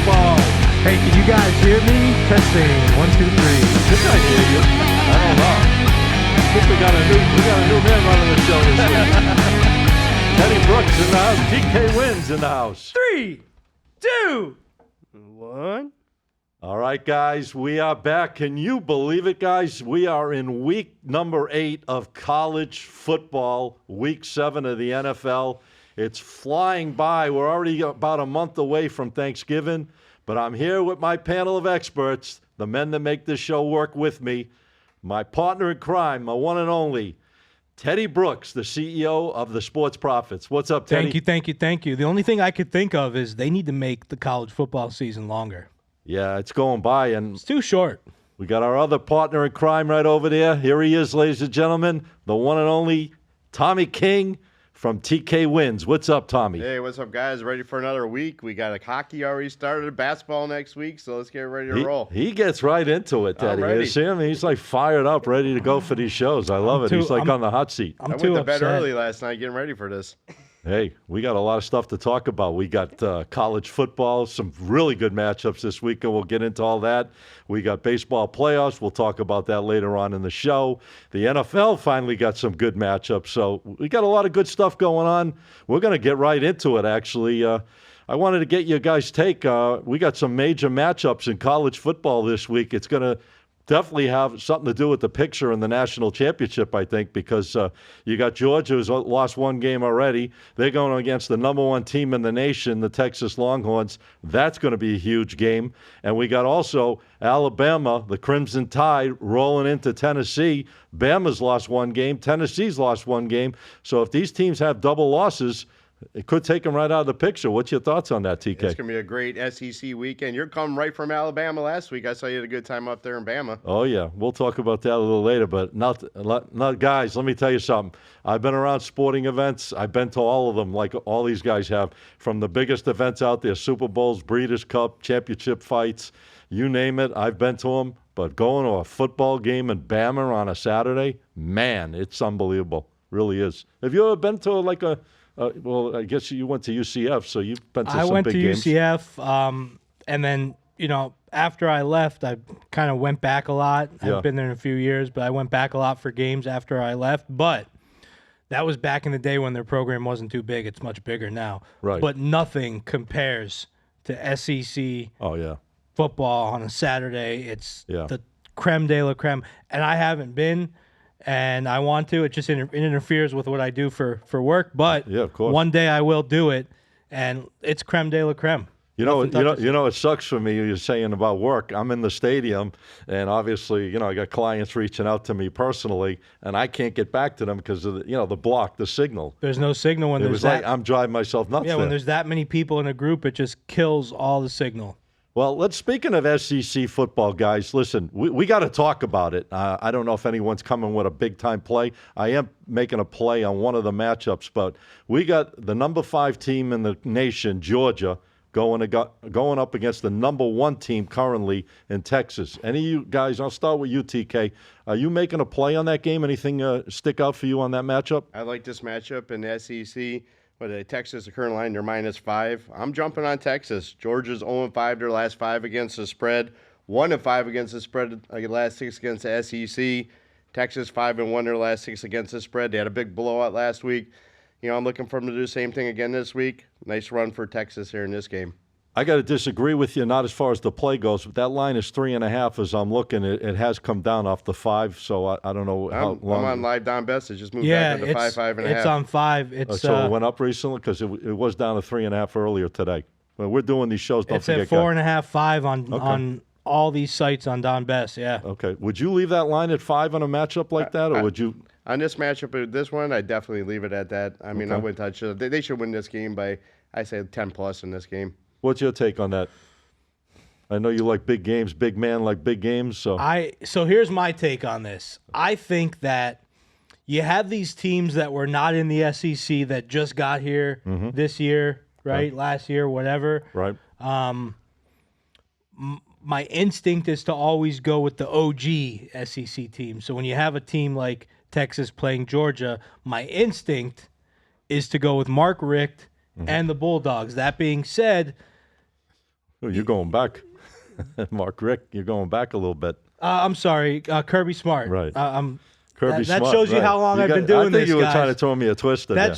football. Hey, can you guys hear me? Testing. 1, 2, 3. Didn't I hear you? I don't know. I think we got a new man running the show this week. Teddy Brooks in the house. TK Wins in the house. 3, 2, 1. All right, guys, we are back. Can you believe it, guys? We are in week number 8 of college football, week 7 of the NFL. It's flying by. We're already about a month away from Thanksgiving, but I'm here with my panel of experts, the men that make this show work with me, my partner in crime, my one and only, Teddy Brooks, the CEO of the Sports Profits. What's up, Teddy? Thank you. The only thing I could think of is they need to make the college football season longer. Yeah, it's going by, and It's too short. we got our other partner in crime right over there. Here he is, ladies and gentlemen, the one and only Tommy King from TK Wins. What's up, Tommy? Hey, what's up, guys? Ready for another week? We got hockey already started, basketball next week, so let's get ready to roll. He gets right into it, Teddy. I'm ready. You see him? He's like fired up, ready to go for these shows. I love it. He's like on the hot seat. I'm I too went to bed upset. early last night getting ready for this. Hey, we got a lot of stuff to talk about. We got college football, some really good matchups this week, and we'll get into all that. We got baseball playoffs. We'll talk about that later on in the show. The NFL finally got some good matchups, so we got a lot of good stuff going on. We're going to get right into it, actually. I wanted to get your guys' take. We got some major matchups in college football this week. It's going to definitely have something to do with the picture in the national championship, I think, because you got Georgia, who's lost one game already. They're going against the number one team in the nation, the Texas Longhorns. That's going to be a huge game. And we got also Alabama, the Crimson Tide, rolling into Tennessee. Bama's lost one game. Tennessee's lost one game. So if these teams have double losses, it could take them right out of the picture. What's your thoughts on that, TK? It's going to be a great SEC weekend. You're coming right from Alabama last week. I saw you had a good time up there in Bama. Oh, yeah. We'll talk about that a little later. But not guys, let me tell you something. I've been around sporting events. I've been to all of them like all these guys have, from the biggest events out there, Super Bowls, Breeders' Cup, championship fights, you name it. I've been to them. But going to a football game in Bama on a Saturday, man, it's unbelievable. Really is. Have you ever been to like a well, I guess you went to UCF, so you've been to some big games. I went to UCF, and then, after I left, I kind of went back a lot. I haven't been there in a few years, but I went back a lot for games after I left. But that was back in the day when their program wasn't too big. It's much bigger now. Right. But nothing compares to SEC football on a Saturday. It's the creme de la creme. And I haven't been. And I want to. It just interferes with what I do for work. But of course. One day I will do it, and it's creme de la creme. You know, it sucks for me. You're saying about work. I'm in the stadium, and obviously, I got clients reaching out to me personally, and I can't get back to them because of the block, the signal. There's no signal when there's that. Like I'm driving myself nuts. Yeah, when there's that many people in a group, it just kills all the signal. Well, speaking of SEC football, guys, listen, we got to talk about it. I don't know if anyone's coming with a big-time play. I am making a play on one of the matchups, but we got the number 5 team in the nation, Georgia, going up against the number 1 team currently in Texas. Any of you guys, I'll start with you, TK. Are you making a play on that game? Anything stick out for you on that matchup? I like this matchup in the SEC. But Texas, the current line, they're -5. I'm jumping on Texas. Georgia's 0-5 their last 5 against the spread. 1-5 against the spread, last 6 against the SEC. Texas 5-1 their last 6 against the spread. They had a big blowout last week. I'm looking for them to do the same thing again this week. Nice run for Texas here in this game. I got to disagree with you, not as far as the play goes, but that line is 3.5 as I'm looking. It has come down off the 5, so I don't know how long. I'm on live Don Best. It just moved back to 5.5. It's on 5. So it went up recently because it was down to 3.5 earlier today. Well, we're doing these shows. Don't forget, it's at 4.5, 5 on all these sites on Don Best. Yeah. Okay. Would you leave that line at 5 on a matchup like that, or would you? On this matchup, this one, I definitely leave it at that. I mean, I wouldn't touch it. They should win this game by, I say, 10+ in this game. What's your take on that? I know you like big games, big man like big games. So here's my take on this. I think that you have these teams that were not in the SEC that just got here this year, right? Last year, whatever. Right. My instinct is to always go with the OG SEC team. So when you have a team like Texas playing Georgia, my instinct is to go with Mark Richt and the Bulldogs. That being said, Oh, you're going back. Mark Rick, you're going back a little bit. I'm sorry, Kirby Smart. Right. Kirby Smart. That shows you how long I've been doing this, I think you were guys. trying to throw me a twister there.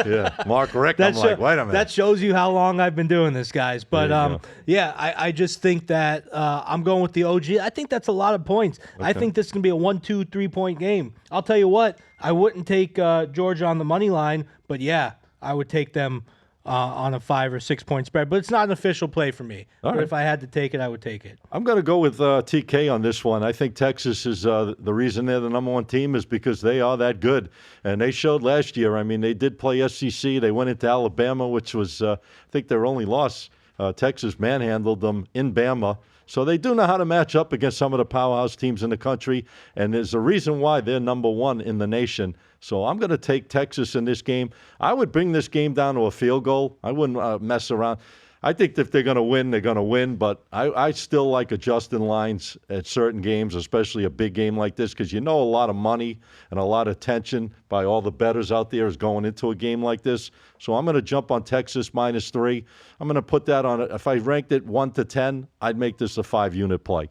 Yeah, Mark Rick. I'm like, wait a minute. That shows you how long I've been doing this, guys. But go. yeah, I just think that I'm going with the OG. I think that's a lot of points. I think this is going to be a 1, 2, 3-point game. I'll tell you what, I wouldn't take Georgia on the money line, but yeah, I would take them on a 5 or 6 point spread. But it's not an official play for me. All but right. if I had to take it, I would take it. I'm going to go with TK on this one. I think Texas is the reason they're the number one team is because they are that good. And they showed last year. I mean, they did play SEC. They went into Alabama, which was, I think, their only loss. Texas manhandled them in Bama. So they do know how to match up against some of the powerhouse teams in the country. And there's a reason why they're number one in the nation. So I'm going to take Texas in this game. I would bring this game down to a field goal. I wouldn't mess around. I think if they're going to win, they're going to win. But I still like adjusting lines at certain games, especially a big game like this, because you know a lot of money and a lot of tension by all the bettors out there is going into a game like this. So I'm going to jump on Texas -3. I'm going to put that on it. If I ranked it 1 to 10, I'd make this a 5-unit play.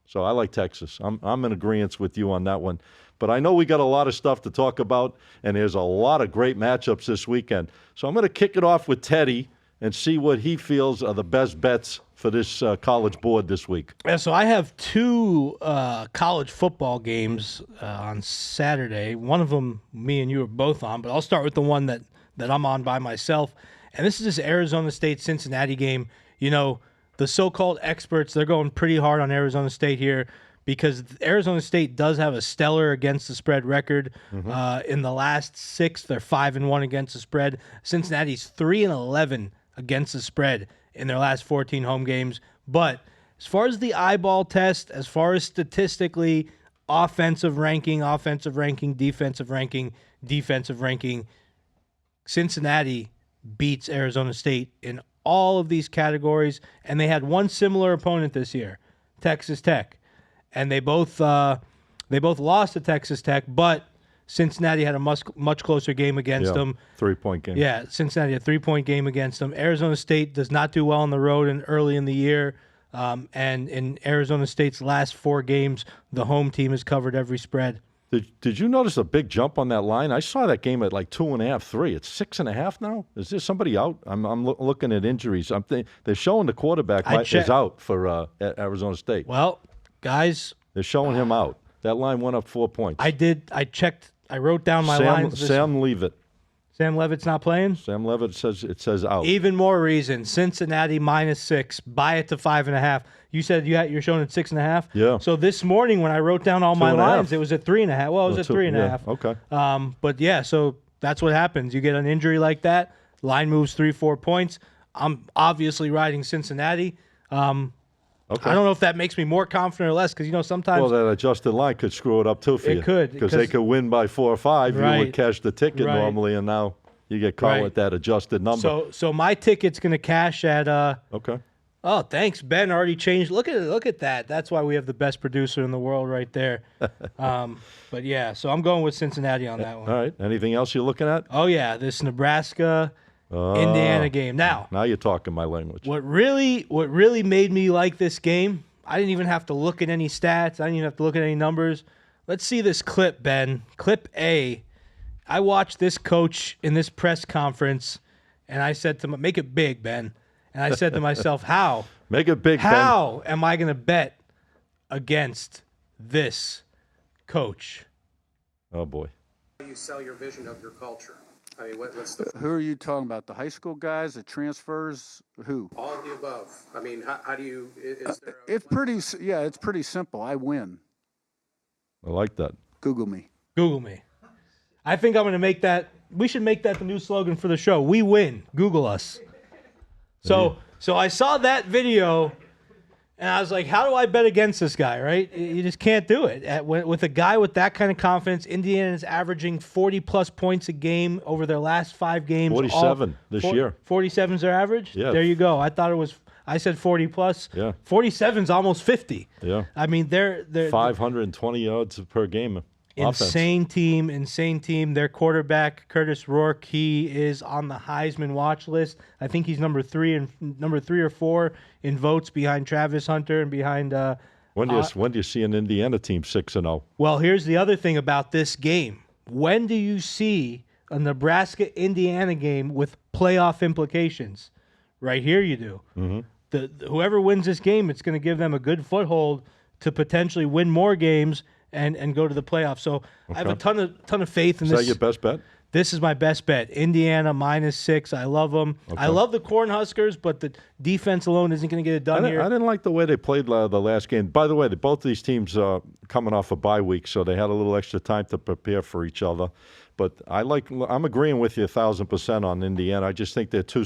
So I like Texas. I'm in agreement with you on that one. But I know we got a lot of stuff to talk about, and there's a lot of great matchups this weekend. So I'm going to kick it off with Teddy and see what he feels are the best bets for this college board this week. Yeah, so I have 2 college football games on Saturday. One of them, me and you are both on, but I'll start with the one that I'm on by myself. And this is this Arizona State-Cincinnati game. You know, the so-called experts, they're going pretty hard on Arizona State here because Arizona State does have a stellar against the spread record. In the last 6, they're 5-1 against the spread. Cincinnati's 3-11 against the spread in their last 14 home games. But as far as the eyeball test, as far as statistically, offensive ranking, defensive ranking, Cincinnati beats Arizona State in all of these categories, and they had one similar opponent this year, Texas Tech. And they both lost to Texas Tech, but Cincinnati had a much closer game against them. 3-point game. Yeah, Cincinnati had a 3-point game against them. Arizona State does not do well on the road and early in the year. And in Arizona State's last 4 games, the home team has covered every spread. Did you notice a big jump on that line? I saw that game at like 2.5, 3. It's 6.5 now. Is there somebody out? I'm looking at injuries. They're showing the quarterback is out for Arizona State. Well, guys, they're showing him out. That line went up 4 points. I checked. I wrote down my lines. Sam Leavitt. Sam Leavitt's not playing? Sam Leavitt says out. Even more reason. Cincinnati -6. Buy it to 5.5. You said you're showing it 6.5? Yeah. So this morning when I wrote down all my lines, it was at 3.5. Well, it was at 3.5. Yeah, okay. But yeah, so that's what happens. You get an injury like that, line moves 3-4 points. I'm obviously riding Cincinnati. Okay. I don't know if that makes me more confident or less because, sometimes. Well, that adjusted line could screw it up too for you. It could. Because they could win by 4 or 5. Right. You would cash the ticket normally, and now you get caught with that adjusted number. So my ticket's going to cash at. Okay. Oh, thanks. Ben already changed. Look at that. That's why we have the best producer in the world right there. But, yeah, so I'm going with Cincinnati on that one. All right. Anything else you're looking at? Oh, yeah, this Nebraska Indiana game. Now you're talking my language. What really made me like this game, I didn't even have to look at any stats. I didn't even have to look at any numbers. Let's see this clip, Ben. Clip A. I watched this coach in this press conference, and I said to him, make it big, Ben. And I said to myself, how? Make it big, How am I going to bet against this coach? Oh, boy. You sell your vision of your culture. I mean, what's the... Who are you talking about? The high school guys, the transfers? Who? All of the above. I mean, how do you... Is there it's pretty simple. I win. I like that. Google me. Google me. I think I'm going to make that... We should make that the new slogan for the show. We win. Google us. So I saw that video, and I was like, how do I bet against this guy, right? You just can't do it. With a guy with that kind of confidence, Indiana is averaging 40-plus points a game over their last 5 games. 47 this year. 47 is their average? Yeah. There you go. I said 40-plus. Yeah. 47 is almost 50. Yeah. I mean, they're 520 yards per game. Insane team. Their quarterback, Curtis Rourke, he is on the Heisman watch list. I think he's number 3 or 4 in votes behind Travis Hunter and behind. When do you see an Indiana team 6-0? Well, here's the other thing about this game. When do you see a Nebraska-Indiana game with playoff implications? Right here, you do. Mm-hmm. Whoever wins this game, it's going to give them a good foothold to potentially win more games and go to the playoffs. So I have a ton of faith in this. Is that your best bet? This is my best bet. Indiana -6. I love them. Okay. I love the Cornhuskers, but the defense alone isn't going to get it done here. I didn't like the way they played the last game. By the way, both these teams are coming off a bye week, so they had a little extra time to prepare for each other. But I'm agreeing with you 1,000% on Indiana. I just think they're too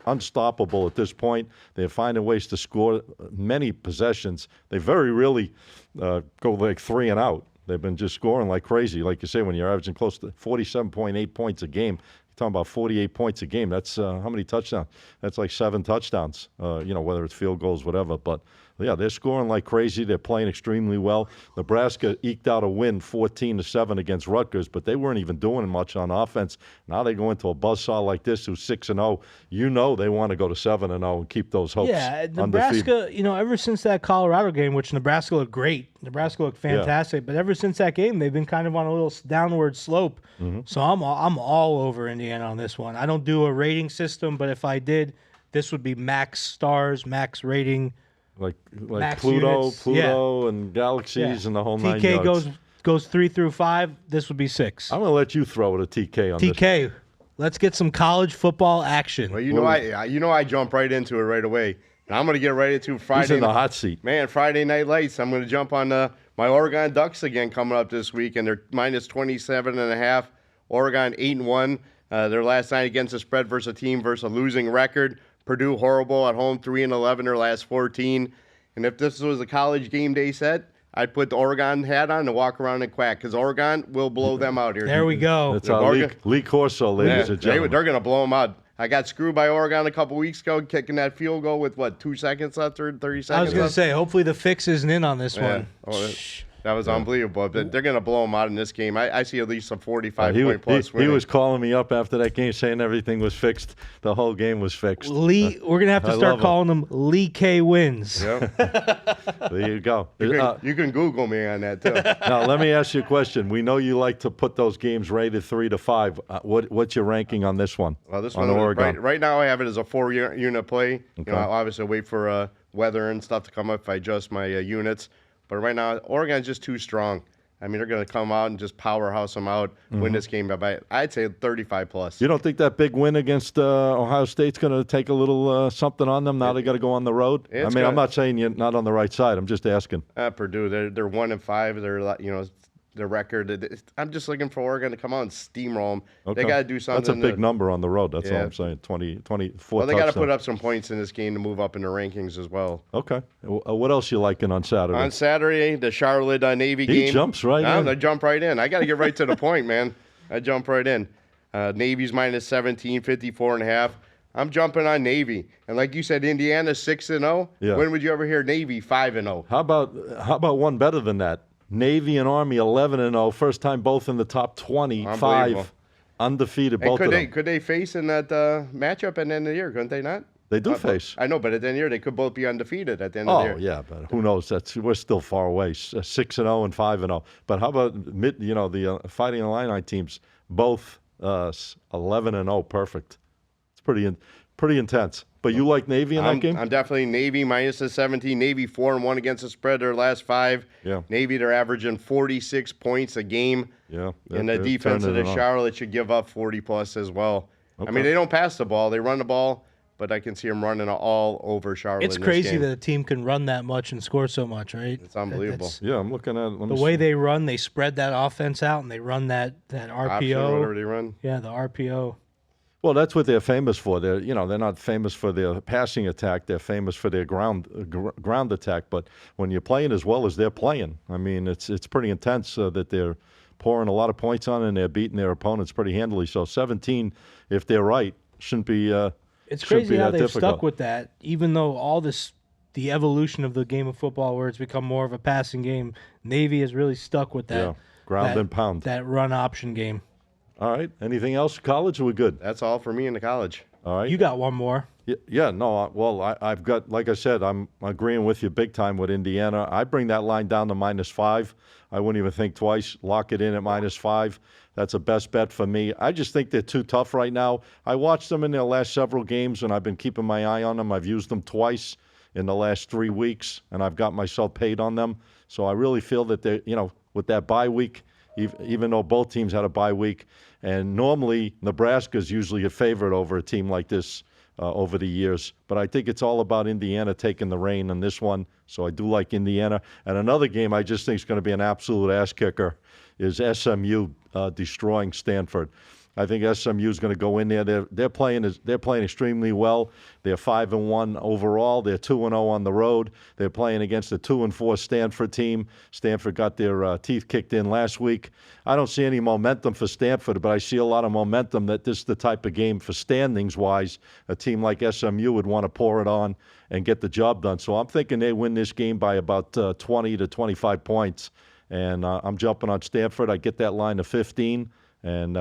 unstoppable at this point. They're finding ways to score many possessions. They very rarely go like 3 and out. They've been just scoring like crazy. Like you say, when you're averaging close to 47.8 points a game, you're talking about 48 points a game. That's how many touchdowns? That's like 7 touchdowns, whether it's field goals, whatever. But, yeah, they're scoring like crazy. They're playing extremely well. Nebraska eked out a win 14-7 against Rutgers, but they weren't even doing much on offense. Now they go into a buzzsaw like this who's 6-0. You know they want to go to 7-0 and keep those hopes Nebraska, undefeated. Ever since that Colorado game, which Nebraska looked great, Nebraska looked fantastic, but ever since that game, they've been kind of on a little downward slope. Mm-hmm. So I'm all over Indiana on this one. I don't do a rating system, but if I did, this would be max stars, max rating. Like max Pluto units. And galaxies and the whole 9 TK yards. goes 3 through 5. This would be 6. I'm going to let you throw it a TK on this. TK, let's get some college football action. Well, I jump right into it right away. And I'm going to get right into Friday. He's in the hot seat. Man, Friday Night Lights. I'm going to jump on my Oregon Ducks again coming up this week, and they're -27.5. Oregon 8-1. Their last night against the spread versus a team versus a losing record. Purdue horrible at home, 3-11 their last 14. And if this was a college game day set, I'd put the Oregon hat on and walk around and quack because Oregon will blow them out here. There we go. That's Lee Corso, ladies and gentlemen. They're going to blow them out. I got screwed by Oregon a couple weeks ago, kicking that field goal with, 2 seconds left or 30 seconds left? I was going to say, hopefully the fix isn't in on this one. That was unbelievable. But they're going to blow them out in this game. I see at least a 45-point plus win. He was calling me up after that game saying everything was fixed. The whole game was fixed. We're going to have to start calling them Lee K wins. Yep. There you go. You can Google me on that, too. Now, let me ask you a question. We know you like to put those games rated 3 to 5. What's your ranking on this one? Well, this on one, Oregon? Right now I have it as a 4-unit play. Okay. I'll obviously wait for weather and stuff to come up if I adjust my units. But right now, Oregon's just too strong. I mean, they're going to come out and just powerhouse them out, win this game by, I'd say, 35 plus. You don't think that big win against Ohio State's going to take a little something on them? Now they got to go on the road. I'm not saying you're not on the right side. I'm just asking. Purdue, they're 1-5. They're their record. I'm just looking for Oregon to come out and steamroll them. Okay. They got to do something. That's a big number on the road. That's all I'm saying. 24 Well, they got to put up some points in this game to move up in the rankings as well. Okay. What else you liking on Saturday? On Saturday, the Charlotte Navy game. He jumps right in. I jump right in. I got to get right to the point, man. I jump right in. Navy's -17, 54.5. I'm jumping on Navy. And like you said, Indiana 6-0. Yeah. When would you ever hear Navy 5-0? How about one better than that? Navy and Army 11-0, first time both in the top 25, undefeated both of them. Could they face in that matchup at the end of the year? Couldn't they not? They do face. I know, but at the end of the year, they could both be undefeated at the end of the year. Oh, yeah, but who knows? We're still far away, 6-0 and 5-0. But how about the Fighting Illini teams, both 11-0, perfect. It's pretty intense. But you like Navy in that game? I'm definitely Navy -17. Navy 4-1 against the spread their last 5. Yeah. Navy, they're averaging 46 points a game. Yeah. And the defense of the Charlotte should give up 40+ as well. Okay. I mean, they don't pass the ball. They run the ball, but I can see them running all over Charlotte. It's crazy that a team can run that much and score so much, right? It's unbelievable. Yeah, I'm looking at it. The way they run, they spread that offense out, and they run that RPO. Option, whatever they run. Yeah, the RPO. Well, that's what they're famous for. They're not famous for their passing attack. They're famous for their ground attack. But when you're playing as well as they're playing, I mean, it's pretty intense that they're pouring a lot of points on and they're beating their opponents pretty handily. So 17, if they're right, shouldn't be. It's crazy how they've stuck with that, even though the evolution of the game of football, where it's become more of a passing game. Navy has really stuck with that. Yeah. Ground and pound. That run option game. All right. Anything else? College? Or we good? That's all for me in the college. All right. You got one more. Yeah, no, well, I've got, like I said, I'm agreeing with you big time with Indiana. I bring that line down to -5. I wouldn't even think twice. Lock it in at -5. That's a best bet for me. I just think they're too tough right now. I watched them in their last several games, and I've been keeping my eye on them. I've used them twice in the last 3 weeks, and I've got myself paid on them. So I really feel that they're, with that bye week, even though both teams had a bye week, and normally Nebraska's usually a favorite over a team like this over the years. But I think it's all about Indiana taking the reign on this one, so I do like Indiana. And another game I just think is going to be an absolute ass kicker is SMU destroying Stanford. I think SMU is going to go in there. They're playing extremely well. They're 5-1 overall. They're 2-0 on the road. They're playing against a 2-4 Stanford team. Stanford got their teeth kicked in last week. I don't see any momentum for Stanford, but I see a lot of momentum that this is the type of game for standings-wise a team like SMU would want to pour it on and get the job done. So I'm thinking they win this game by about 20 to 25 points. And I'm jumping on Stanford. I get that line to 15. And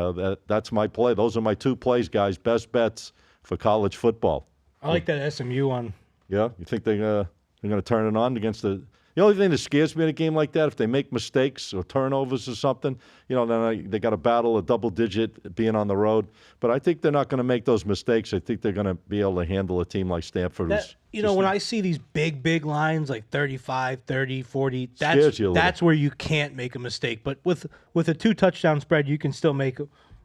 that's my play. Those are my 2 plays, guys. Best bets for college football. I like that SMU one. Yeah, you think they're going to turn it on against the? The only thing that scares me in a game like that, if they make mistakes or turnovers or something, then they got to battle a double-digit being on the road. But I think they're not going to make those mistakes. I think they're going to be able to handle a team like Stanford. When I see these big lines like 35, 30, 40, that's where you can't make a mistake. But with a 2-touchdown spread, you can still make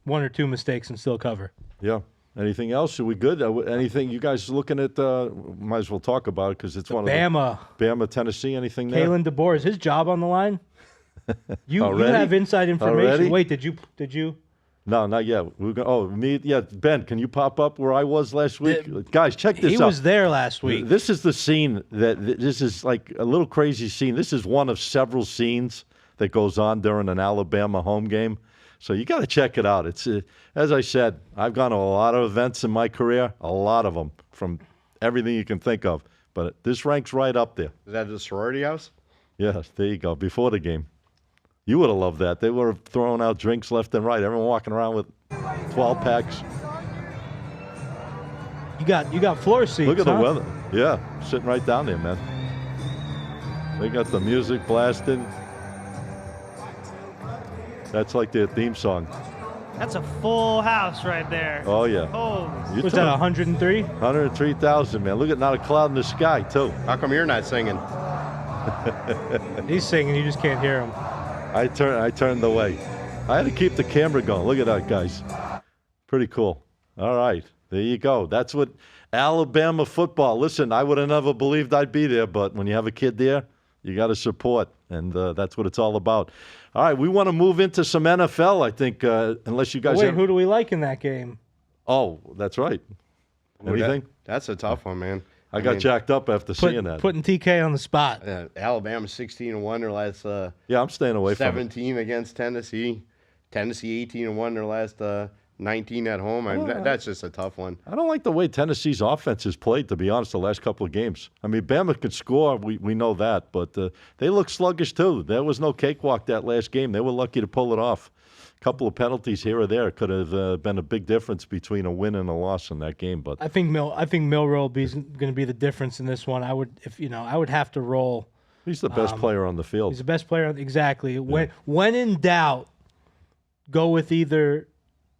1 or 2 mistakes and still cover. Yeah. Anything else? Are we good? Anything you guys looking at? Might as well talk about it because it's one Bama. of the Bama, Tennessee. Anything there? Kalen DeBoer, is his job on the line? You have inside information. Already? Wait, did you? No, not yet. Yeah, Ben, can you pop up where I was last week? Guys, check this out. He was there last week. This is the scene this is like a little crazy scene. This is one of several scenes that goes on during an Alabama home game. So you got to check it out. It's as I said, I've gone to a lot of events in my career, a lot of them, from everything you can think of. But this ranks right up there. Is that the sorority house? Yeah, there you go. Before the game. You would have loved that. They were throwing out drinks left and right. Everyone walking around with 12 packs. You got floor seats. Look at the weather. Yeah, sitting right down there, man. They got the music blasting. That's like their theme song. That's a full house right there. Oh, yeah. Oh. Was that 103? 103,000, man. Look at not a cloud in the sky, too. How come you're not singing? He's singing. You just can't hear him. I turned away. I had to keep the camera going. Look at that, guys. Pretty cool. All right. There you go. That's what Alabama football. Listen, I would have never believed I'd be there, but when you have a kid there, you got to support, and that's what it's all about. All right, we want to move into some NFL, I think, unless you guys who do we like in that game? Oh, that's right. Anything? That's a tough one, man. I got jacked up after seeing that. Putting TK on the spot. Alabama 16-1 their last yeah, I'm staying away from it. 17 against Tennessee. Tennessee 18-1 their last 19 at home. That's just a tough one. I don't like the way Tennessee's offense has played, to be honest, the last couple of games. I mean, Bama can score. We know that. But they look sluggish, too. There was no cakewalk that last game. They were lucky to pull it off. A couple of penalties here or there could have been a big difference between a win and a loss in that game. But I think Milroe is going to be the difference in this one. I would have to roll. He's the best player on the field. He's the best player. Exactly. Yeah. When in doubt, go with either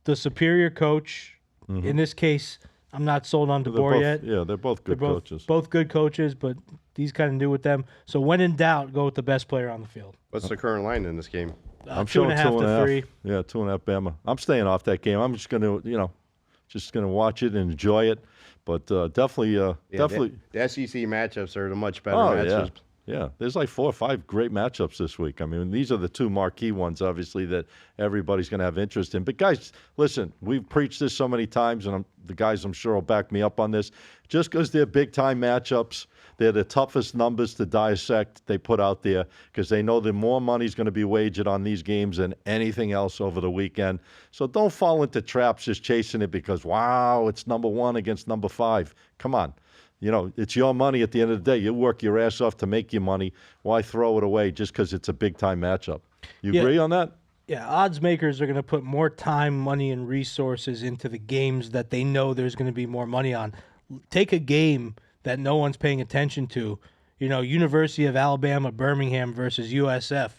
the superior coach. Mm-hmm. In this case, I'm not sold on DeBoer yet. Yeah, they're both good coaches. Both good coaches, but he's kind of new with them. So when in doubt, go with the best player on the field. What's the current line in this game? I'm 2.5 to 3. Yeah, 2.5 Bama. I'm staying off that game. I'm just going to, watch it and enjoy it. But definitely. The SEC matchups are the much better matchups. Yeah, there's like 4 or 5 great matchups this week. I mean, these are the 2 marquee ones, obviously, that everybody's going to have interest in. But, guys, listen, we've preached this so many times, and the guys, I'm sure, will back me up on this. Just because they're big-time matchups, they're the toughest numbers to dissect they put out there because they know that more money is going to be wagered on these games than anything else over the weekend. So don't fall into traps just chasing it because, wow, it's number 1 against number 5. Come on. It's your money at the end of the day. You work your ass off to make your money. Why throw it away just because it's a big-time matchup? You Yeah. agree on that? Yeah, odds makers are going to put more time, money, and resources into the games that they know there's going to be more money on. Take a game that no one's paying attention to. University of Alabama, Birmingham versus USF.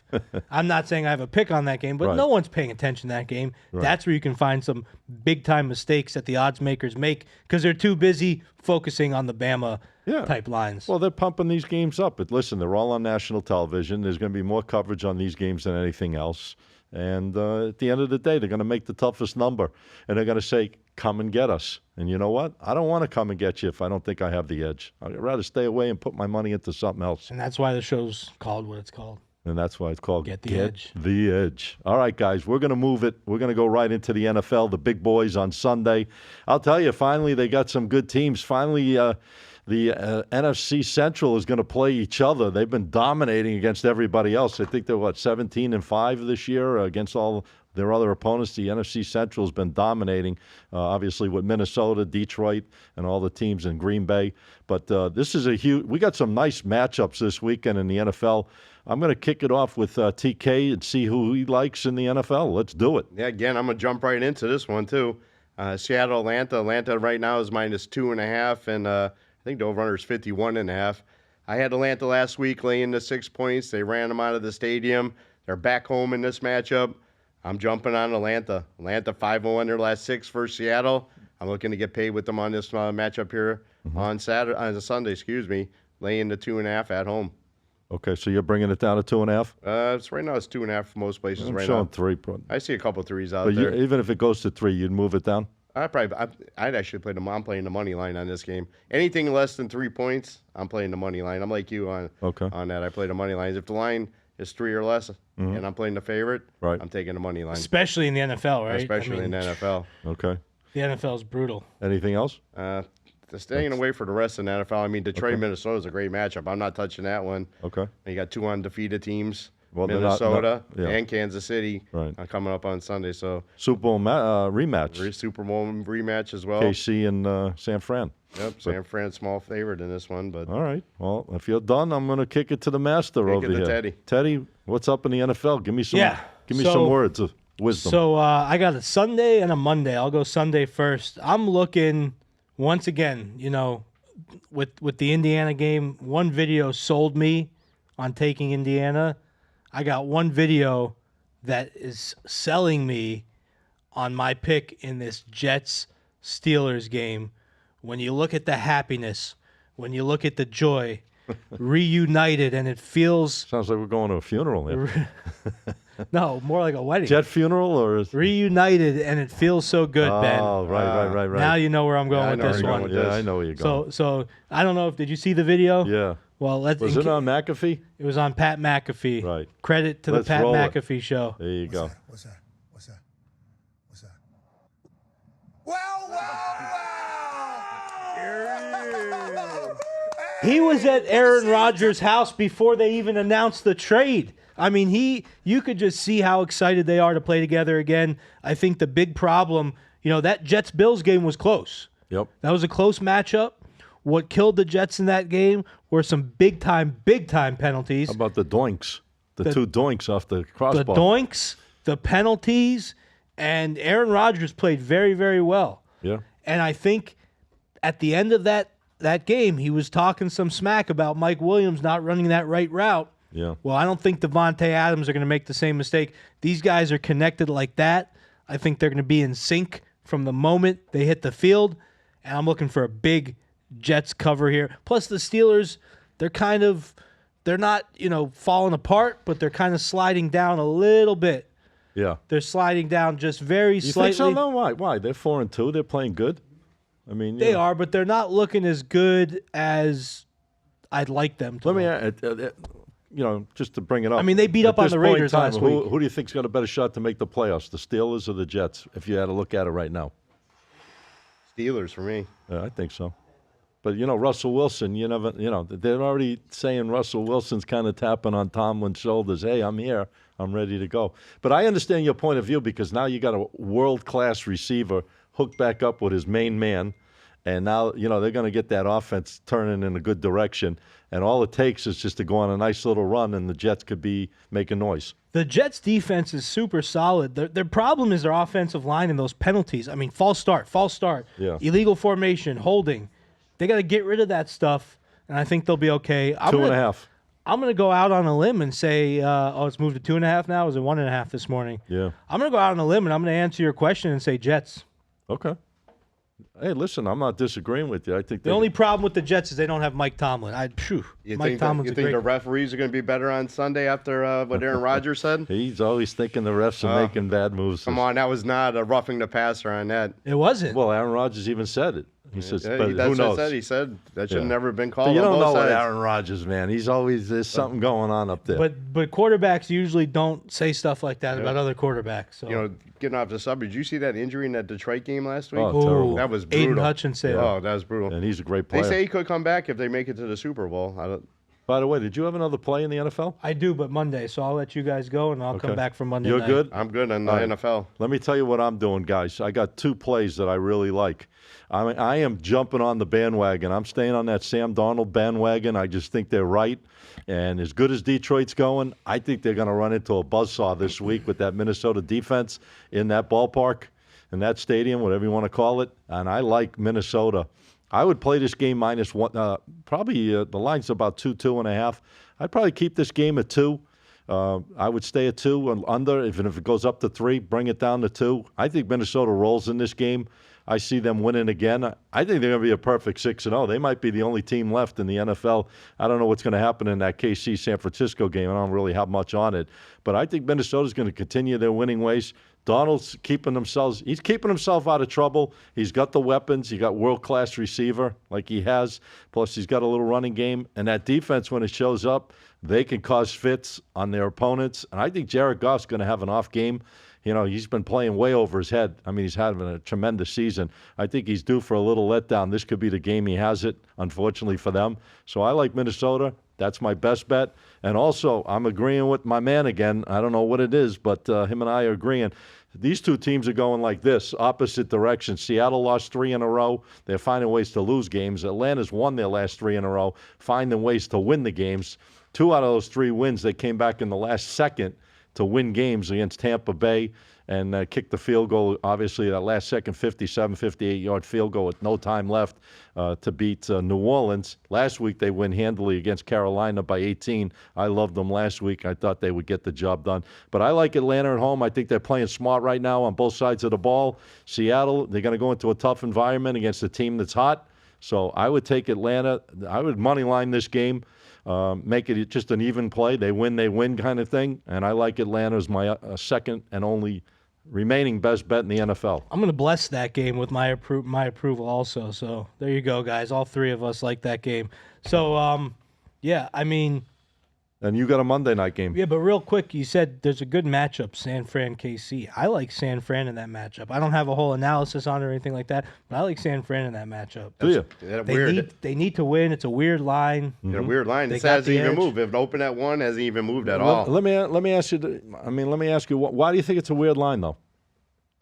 I'm not saying I have a pick on that game, but Right. no one's paying attention to that game. Right. That's where you can find some big-time mistakes that the odds makers make because they're too busy focusing on the Bama type lines. Well, they're pumping these games up. But listen, they're all on national television. There's going to be more coverage on these games than anything else. And at the end of the day, they're going to make the toughest number. And they're going to say, come and get us. And you know what? I don't want to come and get you if I don't think I have the edge. I'd rather stay away and put my money into something else. And that's why the show's called what it's called. And that's why it's called Get the Edge. The Edge. All right, guys, we're going to move it. We're going to go right into the NFL, the big boys on Sunday. I'll tell you, finally, they got some good teams. Finally, the NFC Central is going to play each other. They've been dominating against everybody else. I think they're, 17-5 this year against all their other opponents. The NFC Central has been dominating, obviously, with Minnesota, Detroit, and all the teams in Green Bay. But this is we got some nice matchups this weekend in the NFL. I'm going to kick it off with TK and see who he likes in the NFL. Let's do it. Yeah, again, I'm going to jump right into this one, too. Seattle, Atlanta. Atlanta right now is -2.5, and I think the over-under is 51.5. I had Atlanta last week laying the 6 points. They ran them out of the stadium. They're back home in this matchup. I'm jumping on Atlanta. Atlanta 5-0 in their last 6 for Seattle. I'm looking to get paid with them on this matchup here on Sunday, laying the 2.5 at home. Okay, so you're bringing it down to 2.5? It's right now it's 2.5 for most places I'm right showing now. 3. I see a couple threes out But there. even if it goes to 3, you'd move it down? I'd actually play I'm playing the money line on this game. Anything less than 3 points, I'm playing the money line. I'm like you on that. I play the money lines. If the line is 3 or less, and I'm playing the favorite, Right. I'm taking the money line. Especially in the NFL, right? Especially in the NFL. Okay. The NFL is brutal. Anything else? Staying away for the rest of the NFL. I mean, Detroit, Minnesota is a great matchup. I'm not touching that one. Okay. You got 2 undefeated teams, Well, they're not- Minnesota yeah. and Kansas City, Right. coming up on Sunday. So Super Bowl rematch. Super Bowl rematch as well. KC and San Fran. Yep, San Fran small favorite in this one, but All right. Well, if you're done, I'm going to kick it to the master Kick over it to here. Teddy. Teddy, what's up in the NFL? Give me some. Yeah, Give me so- some words of wisdom. So I got a Sunday and a Monday. I'll go Sunday first. I'm looking once again, with the Indiana game. One video sold me on taking Indiana. I got one video that is selling me on my pick in this Jets-Steelers game. When you look at the happiness, when you look at the joy, reunited, and it feels Sounds like we're going to a funeral here. no, more like a wedding. Jet funeral or is Reunited, and it feels so good, Ben. Oh, right. Now you know where I'm going I with know this where you're one. going with Yeah, this. I know where you're going. So I don't know if did you see the video? yeah. Well, let's. Was it on McAfee? It was on Pat McAfee. Right. Credit to Let's the Pat roll it. McAfee show. There you go. What's that? Well. He was at Aaron Rodgers' house before they even announced the trade. I mean, you could just see how excited they are to play together again. I think the big problem, that Jets-Bills game was close. Yep. That was a close matchup. What killed the Jets in that game were some big time penalties. How about the doinks? The 2 doinks off the crossbar. The doinks, the penalties, and Aaron Rodgers played very, very well. Yeah. And I think at the end of that game, he was talking some smack about Mike Williams not running that right route. Yeah. Well, I don't think Devontae Adams are going to make the same mistake. These guys are connected like that. I think they're going to be in sync from the moment they hit the field. And I'm looking for a big Jets cover here. Plus the Steelers, they're not, falling apart, but they're kind of sliding down a little bit. Yeah. They're sliding down just very You slightly. think so? No, why? They're 4-2. They're playing good. I mean, They are, but they're not looking as good as I'd like them to. Let me, just to bring it up. I mean, they beat At up on this the point in Raiders time, last who, week. Who do you think's got a better shot to make the playoffs, the Steelers or the Jets? If you had to look at it right now, Steelers for me. yeah, I think so. But Russell Wilson, they're already saying Russell Wilson's kind of tapping on Tomlin's shoulders. Hey, I'm here. I'm ready to go. But I understand your point of view because now you got a world-class receiver hooked back up with his main man. And now, they're going to get that offense turning in a good direction. And all it takes is just to go on a nice little run, and the Jets could be making noise. The Jets' defense is super solid. Their problem is their offensive line and those penalties. I mean, false start, Yeah. illegal formation, holding. They got to get rid of that stuff, and I think they'll be okay. 2.5. I'm going to go out on a limb and say, it's moved to 2.5 now. It was at 1.5 this morning. Yeah. I'm going to go out on a limb, and I'm going to answer your question and say Jets. Okay. Hey, listen, I'm not disagreeing with you. I think The only problem with the Jets is they don't have Mike Tomlin. You Mike think, Tomlin's you a think great. the referees are going to be better on Sunday after what Aaron Rodgers said? he's always thinking the refs are making bad moves. Come on, that was not a roughing the passer on that. It wasn't. Well, Aaron Rodgers even said it. He says, Yeah, but that's who knows? what I said. He said that should have Yeah. never been called. You on don't both know what sides. Aaron Rodgers, man. There's something going on up there. But quarterbacks usually don't say stuff like that about other quarterbacks. So. Getting off the subject, did you see that injury in that Detroit game last week? Oh, terrible. That was brutal. Aiden Hutchinson. Oh, that was brutal. And he's a great They player. say he could come back if they make it to the Super Bowl. By the way, did you have another play in the NFL? I do, but Monday, so I'll let you guys go, and I'll come back for Monday You're night. good? I'm good on the All right. NFL. Let me tell you what I'm doing, guys. I got 2 plays that I really like. I am jumping on the bandwagon. I'm staying on that Sam Darnold bandwagon. I just think they're right. And as good as Detroit's going, I think they're going to run into a buzzsaw this week with that Minnesota defense in that ballpark, in that stadium, whatever you want to call it. And I like Minnesota. I would play this game -1. Probably the line's about 2.5. I'd probably keep this game at 2. I would stay at 2 and under. Even if it goes up to 3, bring it down to 2. I think Minnesota rolls in this game. I see them winning again. I think they're going to be a perfect 6-0. They might be the only team left in the NFL. I don't know what's going to happen in that KC-San Francisco game. I don't really have much on it. But I think Minnesota's going to continue their winning ways. Donald's keeping himself out of trouble. He's got the weapons. He got world-class receiver like he has. Plus, he's got a little running game. And that defense, when it shows up, they can cause fits on their opponents. And I think Jared Goff's going to have an off game. He's been playing way over his head. I mean, he's having a tremendous season. I think he's due for a little letdown. This could be the game he has it, unfortunately for them. So I like Minnesota. That's my best bet. And also, I'm agreeing with my man again. I don't know what it is, but him and I are agreeing. These 2 teams are going like this, opposite directions. Seattle lost 3 in a row. They're finding ways to lose games. Atlanta's won their last 3 in a row, finding ways to win the games. 2 out of those 3 wins, they came back in the last second to win games against Tampa Bay and kicked the field goal, obviously, that last second 57, 58-yard field goal with no time left to beat New Orleans. Last week, they win handily against Carolina by 18. I loved them last week. I thought they would get the job done. But I like Atlanta at home. I think they're playing smart right now on both sides of the ball. Seattle, they're going to go into a tough environment against a team that's hot. So I would take Atlanta. I would money line this game. Make it just an even play. They win kind of thing. And I like Atlanta as my second and only remaining best bet in the NFL. I'm going to bless that game with my approval also. So there you go, guys. All 3 of us like that game. So, yeah, I mean. And you got a Monday night game. Yeah, but real quick, you said there's a good matchup, San Fran KC. I like San Fran in that matchup. I don't have a whole analysis on it or anything like that, but I like San Fran in that matchup. Do you? They need to win. It's a weird line. A weird line. They It got hasn't the even edge. moved. If it opened at 1, hasn't even moved at all. Let me ask you. Let me ask you. Why do you think it's a weird line, though?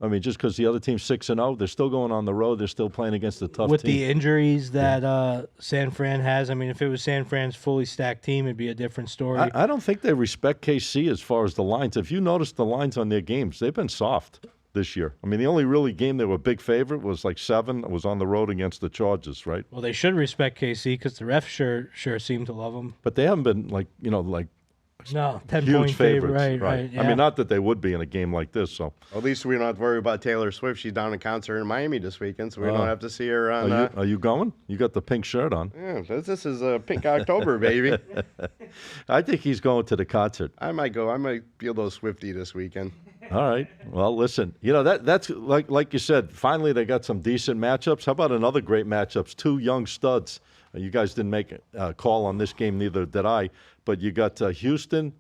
I mean, just because the other team's 6-0, they're still going on the road. They're still playing against a tough With team. the injuries that San Fran has, I mean, if it was San Fran's fully stacked team, it'd be a different story. I don't think they respect KC as far as the lines. If you notice the lines on their games, they've been soft this year. I mean, the only really game they were a big favorite was like 7. It was on the road against the Chargers, right? Well, they should respect KC because the refs sure seem to love them. But they haven't been like No, 10-point huge favorite. favorites. Right. I mean, not that they would be in a game like this. So At least we don't have to worry about Taylor Swift. She's down in concert in Miami this weekend, so we don't have to see her on. are you going? You got the pink shirt on. Yeah, this is a pink October, baby. I think he's going to the concert. I might go. I might be a little Swifty this weekend. All right. Well, listen, that's like you said, finally they got some decent matchups. How about another great matchups? 2 young studs. You guys didn't make a call on this game, neither did I. But you got Houston,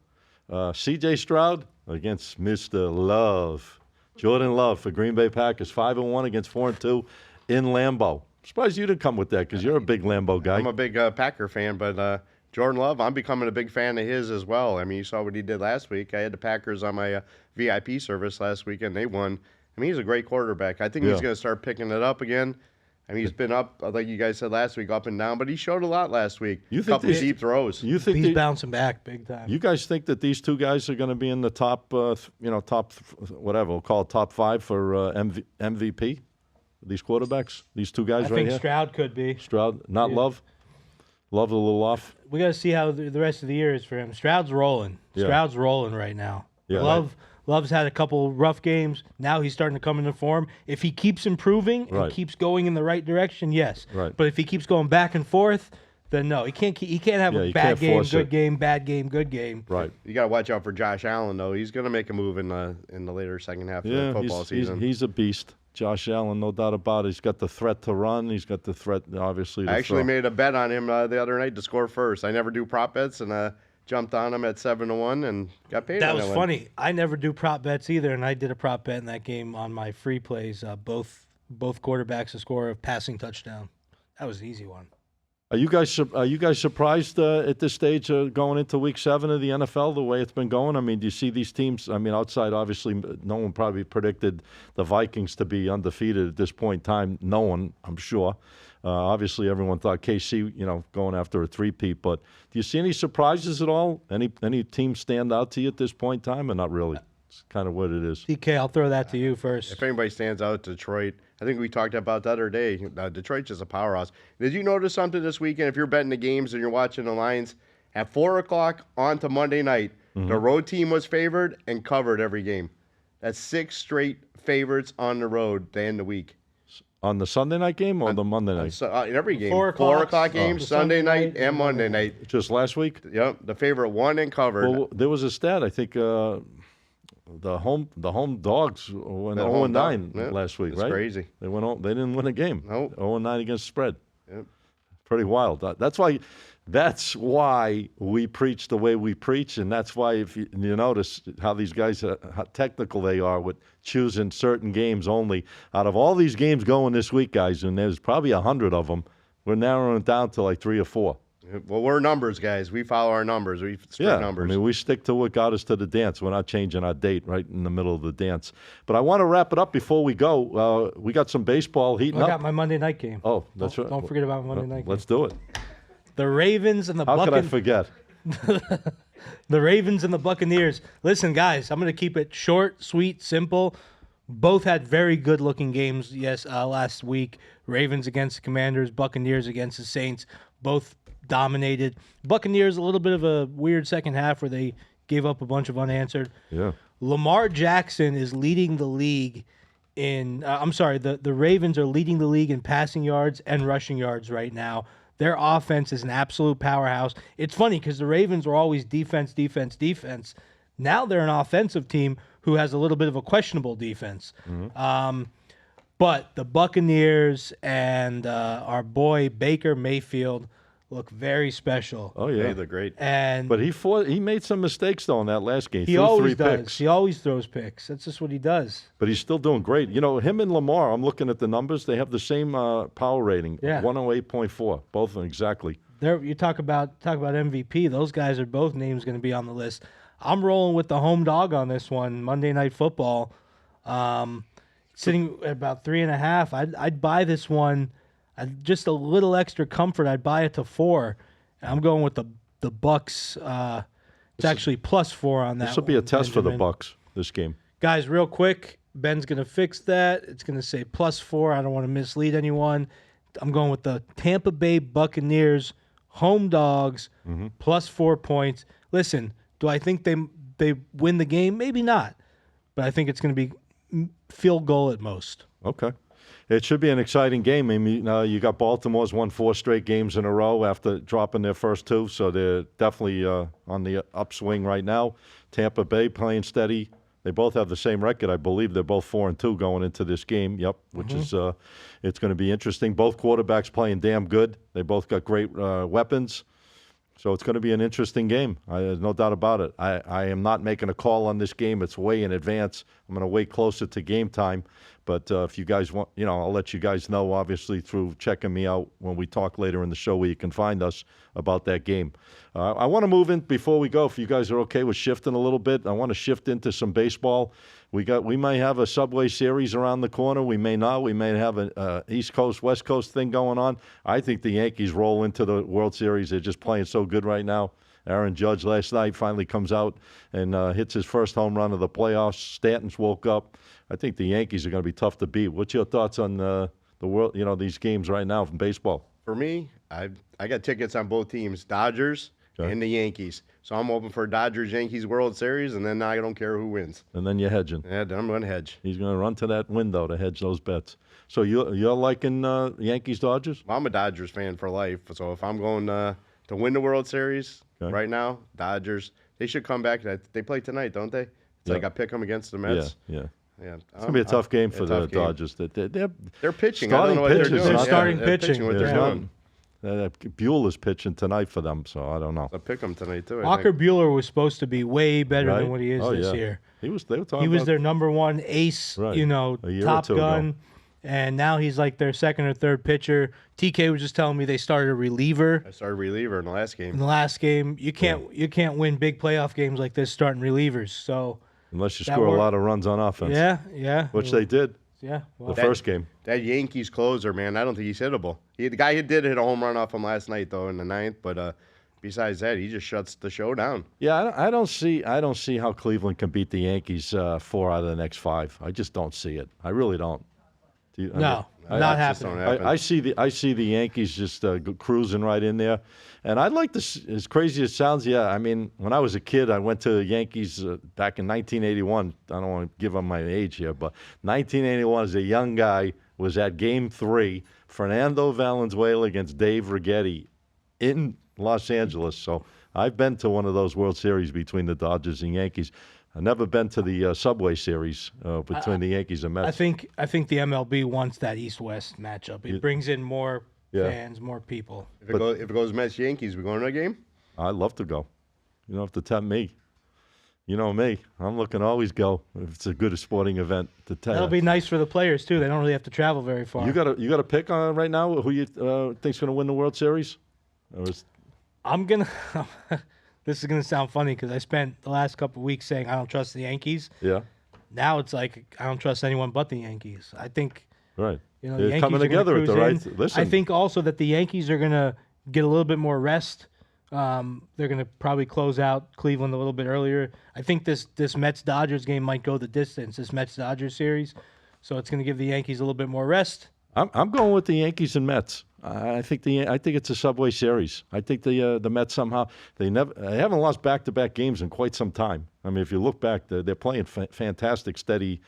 C.J. Stroud against Mr. Love. Jordan Love for Green Bay Packers, 5-1 against 4-2 in Lambeau. Surprised you didn't come with that because you're a big Lambeau guy. I'm a big Packer fan, but Jordan Love, I'm becoming a big fan of his as well. I mean, you saw what he did last week. I had the Packers on my VIP service last week, and they won. I mean, he's a great quarterback. I think he's going to start picking it up again. I mean, he's been up, like you guys said last week, up and down, but he showed a lot last week. You A think couple of deep throws. You think He's bouncing back big time. you guys think that these two guys are going to be in the top, top whatever we'll call it, top 5 for MVP? These quarterbacks, these two guys I right think here. Stroud could be. Stroud, not Love. Love a little off. We got to see how the rest of the year is for him. Stroud's rolling. Yeah. Stroud's rolling right now. Yeah, Love's had a couple rough games. Now he's starting to come into form. If he keeps improving and Right. keeps going in the right direction, yes. Right. But if he keeps going back and forth, then no. He can't have Yeah, a you bad can't game, force good it. game, bad game, good game. Right. You got to watch out for Josh Allen, though. He's going to make a move in the later second half of the football season. He's a beast. Josh Allen, no doubt about it. He's got the threat to run. He's got the threat, obviously, to I actually throw. made a bet on him the other night to score first. I never do prop bets, and jumped on him at 7-1 and got paid. That on was that one. funny. I never do prop bets either, and I did a prop bet in that game on my free plays. Both quarterbacks to score a passing touchdown. That was an easy one. Are you guys surprised at this stage going into Week 7 of the NFL the way it's been going? I mean, do you see these teams? I mean, outside obviously, no one probably predicted the Vikings to be undefeated at this point in time. No one, I'm sure. Obviously, everyone thought KC, going after a three-peat. But do you see any surprises at all? Any teams stand out to you at this point in time, or not really? It's kind of what it is. DK, I'll throw that to you first. If anybody stands out, Detroit. I think we talked about the other day. Detroit's just a powerhouse. Did you notice something this weekend? If you're betting the games and you're watching the lines, at 4 o'clock on to Monday night, the road team was favored and covered every game. That's 6 straight favorites on the road to end the week. On the Sunday night game or the Monday night? So, in every game. 4 4 o'clock o'clock games, the Sunday Sunday night night and Monday night. Just last week? Yep, the favorite won and covered. Well, there was a stat. I think the home dogs went That 0-9 home dog, last week, it's right? crazy. They didn't win a game. Nope. 0-9 against spread. Yep. Pretty wild. That's why we preach the way we preach, and that's why if you notice how these guys how technical they are with choosing certain games only. Out of all these games going this week, guys, and there's probably 100 of them, we're narrowing it down to like 3 or 4. Well, we're numbers guys. We follow our numbers. We spread numbers. I mean, we stick to what got us to the dance. We're not changing our date right in the middle of the dance. But I want to wrap it up before we go. We got some baseball heating I up. got my Monday night game. Oh, that's right. Don't forget about my Monday night game. Let's do it. The Ravens and the How could I forget? The Ravens and the Buccaneers. Listen, guys, I'm going to keep it short, sweet, simple. Both had very good-looking games last week. Ravens against the Commanders, Buccaneers against the Saints. Both dominated. Buccaneers, a little bit of a weird second half where they gave up a bunch of unanswered. Yeah. Lamar Jackson is leading the league in the Ravens are leading the league in passing yards and rushing yards right now. Their offense is an absolute powerhouse. It's funny because the Ravens were always defense. Now they're an offensive team who has a little bit of a questionable defense. But the Buccaneers and our boy Baker Mayfield look very special. Oh, yeah. Hey, they're great. And But he made some mistakes, though, in that last game. he Threw always 3 does. picks. He always throws picks. That's just what he does. But he's still doing great. Him and Lamar, I'm looking at the numbers. They have the same power rating, Yeah. 108.4, both of them exactly. You talk about MVP. Those guys are both names going to be on the list. I'm rolling with the home dog on this one. Monday Night Football, sitting at about 3.5. I'd buy this one. Just a little extra comfort. I'd buy it to 4. I'm going with the Bucks. It's actually +4 on that. This will be a one, test for the Benjamin. Bucks, this game. Guys, real quick, Ben's going to fix that. It's going to say +4. I don't want to mislead anyone. I'm going with the Tampa Bay Buccaneers home dogs +4 points. Listen, do I think they win the game? Maybe not. But I think it's going to be field goal at most. Okay. It should be an exciting game. I mean, you got Baltimore's won 4 straight games in a row after dropping their first 2, so they're definitely on the upswing right now. Tampa Bay playing steady. They both have the same record, I believe. They're both 4-2 going into this game. Yep, which is it's going to be interesting. Both quarterbacks playing damn good. They both got great weapons. So it's going to be an interesting game. There's no doubt about it. I am not making a call on this game. It's way in advance. I'm going to wait closer to game time. But if you guys want, I'll let you guys know, obviously, through checking me out when we talk later in the show where you can find us about that game. I want to move in, before we go, if you guys are okay with shifting a little bit, I want to shift into some baseball. We may have a Subway Series around the corner. We may not. We may have an East Coast, West Coast thing going on. I think the Yankees roll into the World Series. They're just playing so good right now. Aaron Judge last night finally comes out and hits his first home run of the playoffs. Stanton's woke up. I think the Yankees are going to be tough to beat. What's your thoughts on the world? These games right now from baseball. For me, I got tickets on both teams, Dodgers and the Yankees. So I'm hoping for Dodgers-Yankees World Series, and then I don't care who wins. And then you're hedging. Yeah, then I'm going to hedge. He's going to run to that window to hedge those bets. So you're liking Yankees-Dodgers? Well, I'm a Dodgers fan for life. So if I'm going to win the World Series right now, Dodgers, they should come back. They play tonight, don't they? It's like I pick them against the Mets. Yeah. Yeah, it's going to be a tough game for the Dodgers. They're pitching. I don't know what they're doing. They're starting pitching. What they're doing. Bueller's pitching tonight for them, so I don't know. I pick them tonight too. Walker Buehler was supposed to be way better Right? than what he is this year. They were talking He was about their number one ace, Right. A year or top two gun. ago. And now he's like their second or third pitcher. TK was just telling me they started a reliever I started reliever in the last in game. the last game. You can't win big playoff games like this starting relievers. So unless you that score a worked. lot of runs on offense. yeah, Which they did yeah. Well, the first game. That Yankees closer, man, I don't think he's hittable. The guy who did hit a home run off him last night, though, in the ninth. But besides that, he just shuts the show down. Yeah, I don't see how Cleveland can beat the Yankees 4 out of the next 5. I just don't see it. I really don't. Do you, no, not just happening. don't happen. I see the Yankees just cruising right in there, and I'd like to. As crazy as it sounds, yeah. I mean, when I was a kid, I went to the Yankees back in 1981. I don't want to give up my age here, but 1981 as a young guy was at Game 3, Fernando Valenzuela against Dave Righetti in Los Angeles. So I've been to one of those World Series between the Dodgers and Yankees. I've never been to the Subway Series between the Yankees and Mets. I think the MLB wants that East-West matchup. It brings in more fans, more people. If it goes Mets Yankees, we going to a game? I'd love to go. You don't have to tempt me. You know me. I'm looking to always go if it's a good sporting event to tell. That'll be nice for the players too. They don't really have to travel very far. You got a pick on right now who you think's going to win the World Series? I'm gonna. This is gonna sound funny because I spent the last couple of weeks saying I don't trust the Yankees. Yeah. Now it's like I don't trust anyone but the Yankees. I think Right. the They're Yankees coming are gonna together at the cruise right. in. Listen. I think also that the Yankees are gonna get a little bit more rest. They're gonna probably close out Cleveland a little bit earlier. I think this Mets Dodgers game might go the distance. This Mets Dodgers series, so it's gonna give the Yankees a little bit more rest. I'm going with the Yankees and Mets. I think it's a Subway Series. I think the Mets somehow they haven't lost back-to-back games in quite some time. I mean, if you look back, they're playing fantastic, steady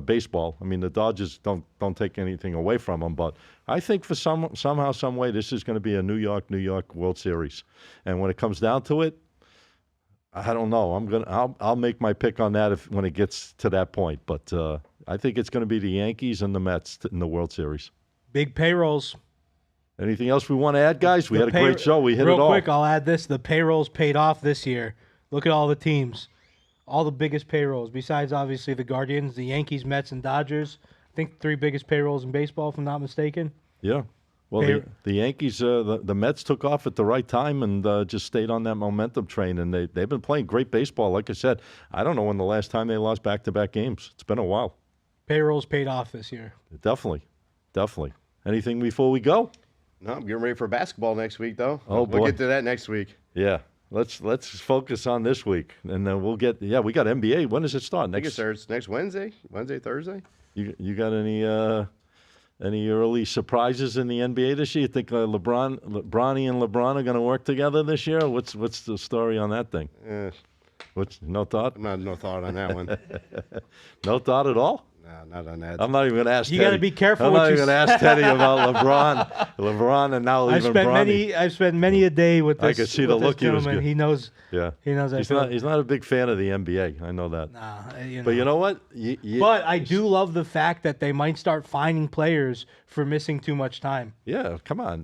baseball. I mean, the Dodgers don't take anything away from them, but I think for somehow, some way, this is going to be a New York World Series. And when it comes down to it, I don't know. I'll make my pick on that when it gets to that point. But I think it's going to be the Yankees and the Mets in the World Series. Big payrolls. Anything else we want to add, guys? We had a great show. We hit it all. Real quick, I'll add this. The payrolls paid off this year. Look at all the teams. All the biggest payrolls, besides obviously the Guardians, the Yankees, Mets, and Dodgers. I think 3 biggest payrolls in baseball, if I'm not mistaken. Yeah. Well, the Yankees, the Mets took off at the right time and just stayed on that momentum train, and they've been playing great baseball. Like I said, I don't know when the last time they lost back-to-back games. It's been a while. Payrolls paid off this year. Definitely. Anything before we go? No, I'm getting ready for basketball next week, though. Oh, boy. We'll get to that next week. Yeah. Let's focus on this week, and then we'll get. Yeah, we got NBA. When does it start? I think it starts next Wednesday, Thursday. You got any early surprises in the NBA this year? You think Bronny and LeBron are going to work together this year? What's the story on that thing? No thought? No thought on that one. No thought at all? No, not on that. I'm not even going to ask You Teddy. got to be careful. I'm not even going to ask Teddy about LeBron, and now even Bronny. I've spent many a day with this. I could see the look he was gentleman. giving. He knows. Yeah. He knows. He's not a big fan of the NBA. I know that. Nah, But you know what? But I do love the fact that they might start fining players for missing too much time. Yeah, come on.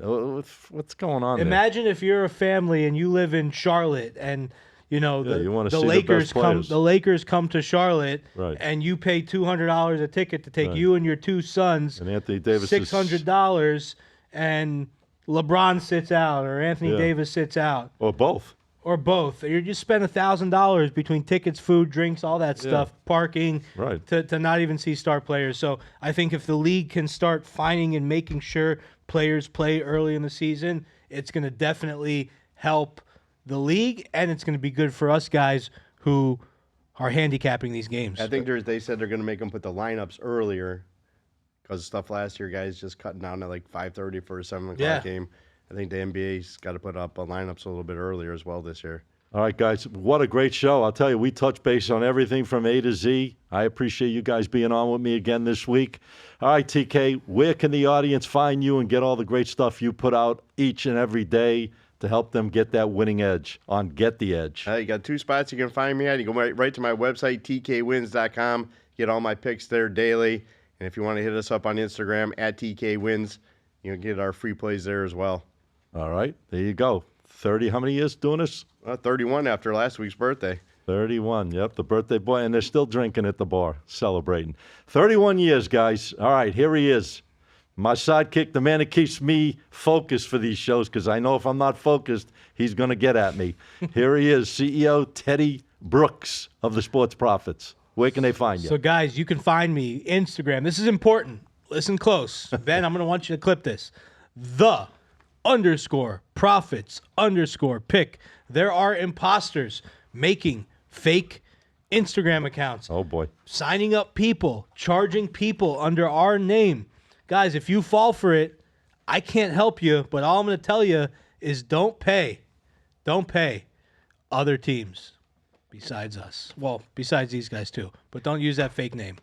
What's going on there? Imagine if you're a family and you live in Charlotte and You know, you wanna the see the Lakers best come. players. The Lakers come to Charlotte, Right. and you pay $200 a ticket to take Right. you and your two sons. And Anthony Davis $600, and LeBron sits out, or Anthony Yeah. Davis sits out, or both. or both. You just spend $1,000 between tickets, food, drinks, all that stuff, parking, Right. to not even see star players. So I think if the league can start finding and making sure players play early in the season, it's going to definitely help the league, and it's going to be good for us guys who are handicapping these games. I think they said they're going to make them put the lineups earlier because stuff last year, guys just cutting down at like 5:30 for a 7 o'clock game. I think the NBA's got to put up lineups a little bit earlier as well this year. All right, guys, what a great show. I'll tell you, we touched base on everything from A to Z. I appreciate you guys being on with me again this week. All right, TK, where can the audience find you and get all the great stuff you put out each and every day to help them get that winning edge on Get the Edge? You got 2 spots you can find me at. You go right to my website, tkwins.com. Get all my picks there daily. And if you want to hit us up on Instagram, at tkwins, you get our free plays there as well. All right, there you go. 30, how many years doing this? 31 after last week's birthday. 31, yep, the birthday boy, and they're still drinking at the bar, celebrating. 31 years, guys. All right, here he is. My sidekick, the man that keeps me focused for these shows, because I know if I'm not focused, he's going to get at me. Here he is, CEO Teddy Brooks of the Sports Prophets. Where can they find you? So, guys, you can find me Instagram. This is important. Listen close. Ben, I'm going to want you to clip this. _Profits_pick. There are imposters making fake Instagram accounts. Oh, boy. Signing up people, charging people under our name. Guys, if you fall for it, I can't help you, but all I'm going to tell you is don't pay other teams besides us. Well, besides these guys too, but don't use that fake name.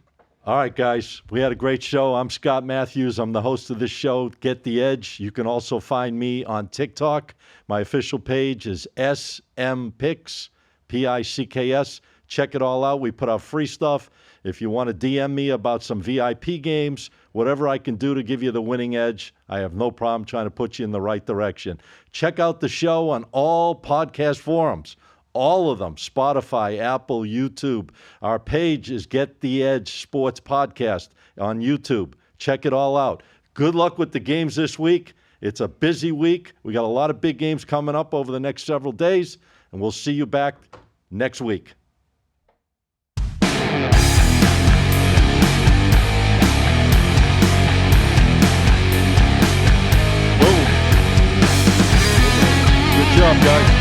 All right, guys, we had a great show. I'm Scott Matthews. I'm the host of this show, Get the Edge. You can also find me on TikTok. My official page is SMPicks, PICKS. Check it all out. We put out free stuff. If you want to DM me about some VIP games, whatever I can do to give you the winning edge, I have no problem trying to put you in the right direction. Check out the show on all podcast forums. All of them, Spotify, Apple, YouTube. Our page is Get the Edge Sports Podcast on YouTube. Check it all out. Good luck with the games this week. It's a busy week. We got a lot of big games coming up over the next several days, and we'll see you back next week. Boom. Good job, guys.